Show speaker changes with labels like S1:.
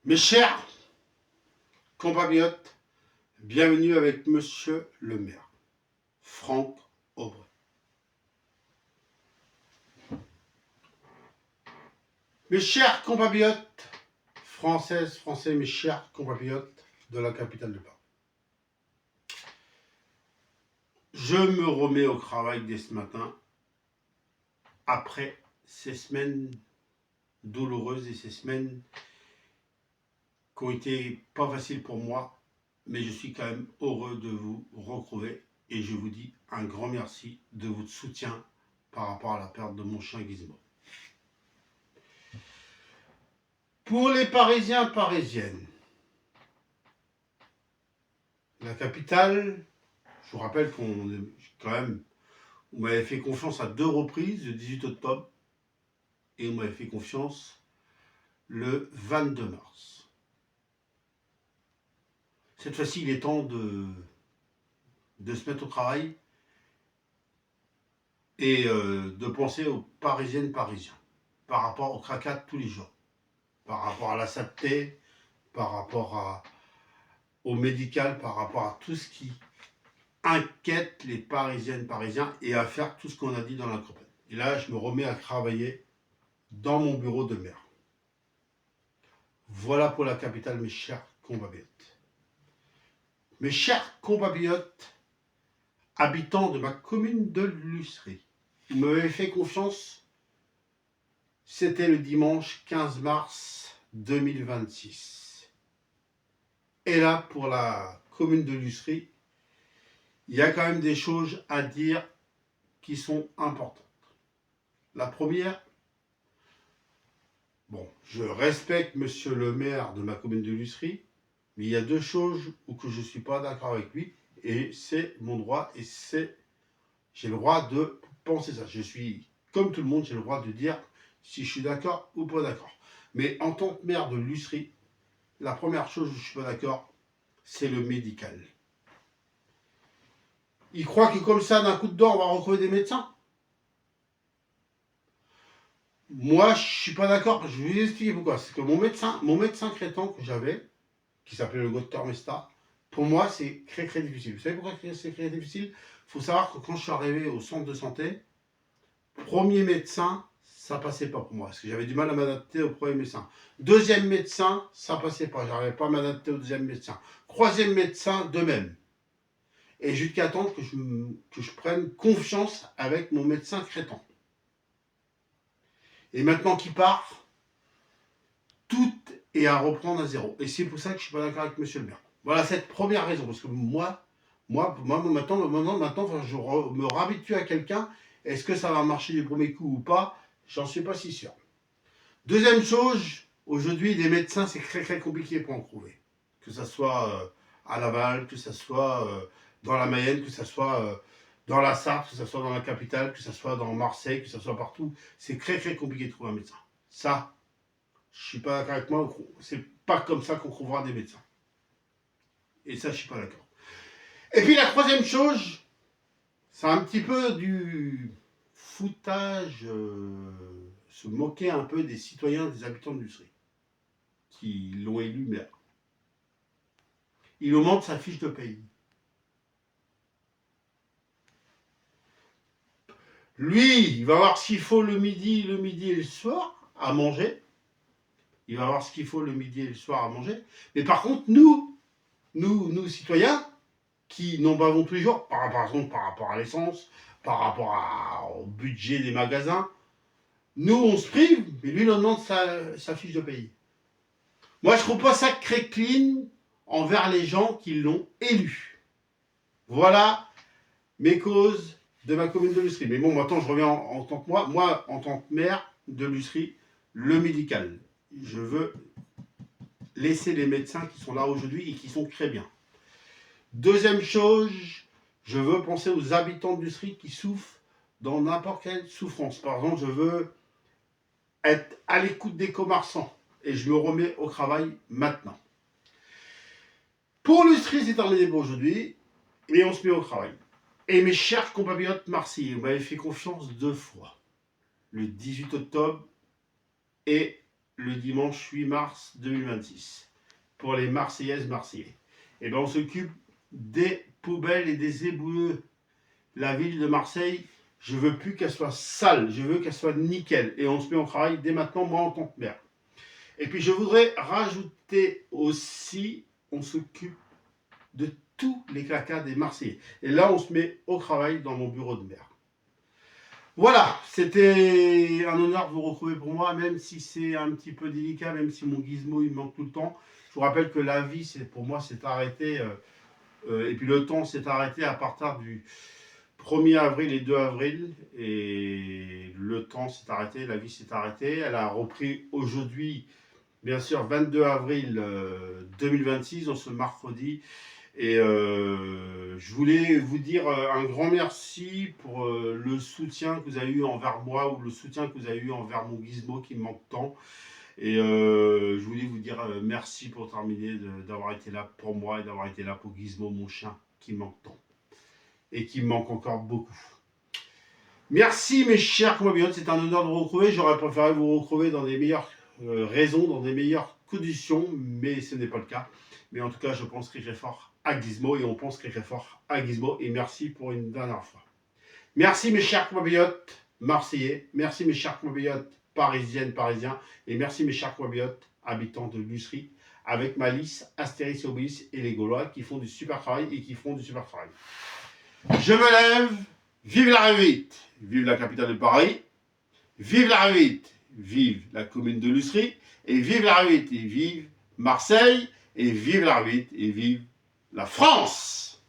S1: Mes chers compatriotes, bienvenue avec Monsieur le maire, Franck Aubry. Mes chers compatriotes, françaises, français, mes chers compatriotes de la capitale de Paris. Je me remets au travail dès ce matin, après ces semaines douloureuses et ces semaines qui ont été pas faciles pour moi, mais je suis quand même heureux de vous retrouver et je vous dis un grand merci de votre soutien par rapport à la perte de mon chien Gizmo. Pour les Parisiens, Parisiennes, la capitale, je vous rappelle qu'on est quand même, vous m'avez fait confiance à 2 reprises, le 18 octobre, et vous m'avez fait confiance le 22 mars. Cette fois-ci, il est temps de se mettre au travail et de penser aux Parisiennes, Parisiens, par rapport au crachat de tous les jours, par rapport à la saleté, par rapport au médical, par rapport à tout ce qui inquiète les Parisiennes, Parisiens et à faire tout ce qu'on a dit dans la campagne. Et là, je me remets à travailler dans mon bureau de maire. Voilà pour la capitale, mes chers compatriotes. Mes chers compatriotes, habitants de ma commune de Lussery, vous m'avez fait confiance. C'était le dimanche 15 mars 2026. Et là, pour la commune de Lussery, il y a quand même des choses à dire qui sont importantes. La première, bon, je respecte monsieur le maire de ma commune de Lussery, mais il y a 2 choses où que je ne suis pas d'accord avec lui, et c'est mon droit, et j'ai le droit de penser ça. Je suis, comme tout le monde, j'ai le droit de dire si je suis d'accord ou pas d'accord. Mais en tant que maire de Lussery, la première chose où je ne suis pas d'accord, c'est le médical. Il croit que comme ça, d'un coup de dent, on va retrouver des médecins. Moi, je ne suis pas d'accord. Je vais vous expliquer pourquoi. C'est que mon médecin traitant que j'avais, qui s'appelait le docteur Mesta, pour moi, c'est très très difficile. Vous savez pourquoi c'est très difficile? Il faut savoir que quand je suis arrivé au centre de santé, premier médecin, ça passait pas pour moi, parce que j'avais du mal à m'adapter au premier médecin. Deuxième médecin, ça passait pas, j'arrivais pas à m'adapter au deuxième médecin. Troisième médecin, de même. Et jusqu'à temps que je prenne confiance avec mon médecin traitant. Et maintenant qu'il part, tout est à reprendre à zéro. Et c'est pour ça que je suis pas d'accord avec monsieur le maire. Voilà cette première raison, parce que moi maintenant, je me réhabitue à quelqu'un. Est-ce que ça va marcher du premier coup ou pas? J'en suis pas si sûr. Deuxième chose, aujourd'hui, les médecins, c'est très très compliqué pour en trouver. Que ce soit à Laval, que ce soit dans la Mayenne, que ce soit dans la Sarthe, que ce soit dans la capitale, que ce soit dans Marseille, que ce soit partout. C'est très très compliqué de trouver un médecin. Ça, je suis pas d'accord avec moi. C'est pas comme ça qu'on trouvera des médecins. Et ça, je suis pas d'accord. Et puis la troisième chose, c'est un petit peu du foutage, se moquer un peu des citoyens, des habitants de Lussery, qui l'ont élu maire. Il augmente sa fiche de paye. Lui, il va voir s'il faut le midi et le soir à manger. Il va voir ce qu'il faut le midi et le soir à manger. Mais par contre, nous citoyens, qui n'en bavons tous les jours, par rapport à l'essence, par rapport au budget des magasins, nous, on se prive, mais lui, il augmente sa fiche de paye. Moi, je trouve pas ça très clean envers les gens qui l'ont élu. Voilà mes causes de ma commune de Lussery. Mais bon, maintenant, je reviens en tant que moi, en tant que maire de Lussery, le médical. Je veux laisser les médecins qui sont là aujourd'hui et qui sont très bien. Deuxième chose, je veux penser aux habitants de Lussery qui souffrent dans n'importe quelle souffrance. Par exemple, je veux être à l'écoute des commerçants et je me remets au travail maintenant. Pour Lussery, c'est terminé pour aujourd'hui et on se met au travail. Et mes chers compatriotes marseillais, vous m'avez fait confiance 2 fois. Le 18 octobre et le dimanche 8 mars 2026 pour les Marseillaises, Marseillais. Et bien on s'occupe des poubelles et des éboueurs. La ville de Marseille, je veux plus qu'elle soit sale, je veux qu'elle soit nickel. Et on se met au travail dès maintenant, moi en tant que maire. Et puis je voudrais rajouter aussi, on s'occupe de tous les cacas des Marseillais. Et là, on se met au travail dans mon bureau de maire. Voilà, c'était un honneur de vous retrouver pour moi, même si c'est un petit peu délicat, même si mon gizmo il manque tout le temps. Je vous rappelle que la vie, pour moi, s'est arrêtée, et puis le temps s'est arrêté à partir du 1er avril et 2 avril, et le temps s'est arrêté, la vie s'est arrêtée. Elle a repris aujourd'hui, bien sûr, 22 avril 2026, on se mercredi. Et je voulais vous dire un grand merci pour le soutien que vous avez eu envers moi ou le soutien que vous avez eu envers mon gizmo qui me manque tant. Et je voulais vous dire merci pour terminer d'avoir été là pour moi et d'avoir été là pour Gizmo, mon chien, qui me manque tant. Et qui me manque encore beaucoup. Merci mes chers compatriotes, c'est un honneur de vous retrouver. J'aurais préféré vous retrouver dans des meilleures raisons, dans des meilleures conditions, mais ce n'est pas le cas. Mais en tout cas, je pense très fort à Gizmo et on pense très fort à Gizmo. Et merci pour une dernière fois. Merci mes chers compatriotes marseillais. Merci mes chers compatriotes parisiennes, parisiens. Et merci mes chers compatriotes habitants de Lussery avec Malice, Astérix et Obélix et les Gaulois qui font du super travail et qui feront du super travail. Je me lève. Vive la Révite. Vive la capitale de Paris. Vive la Révite. Vive la commune de Lussery. Et vive la Révite. Et vive Marseille. Et vive la Révite. Et vive la France!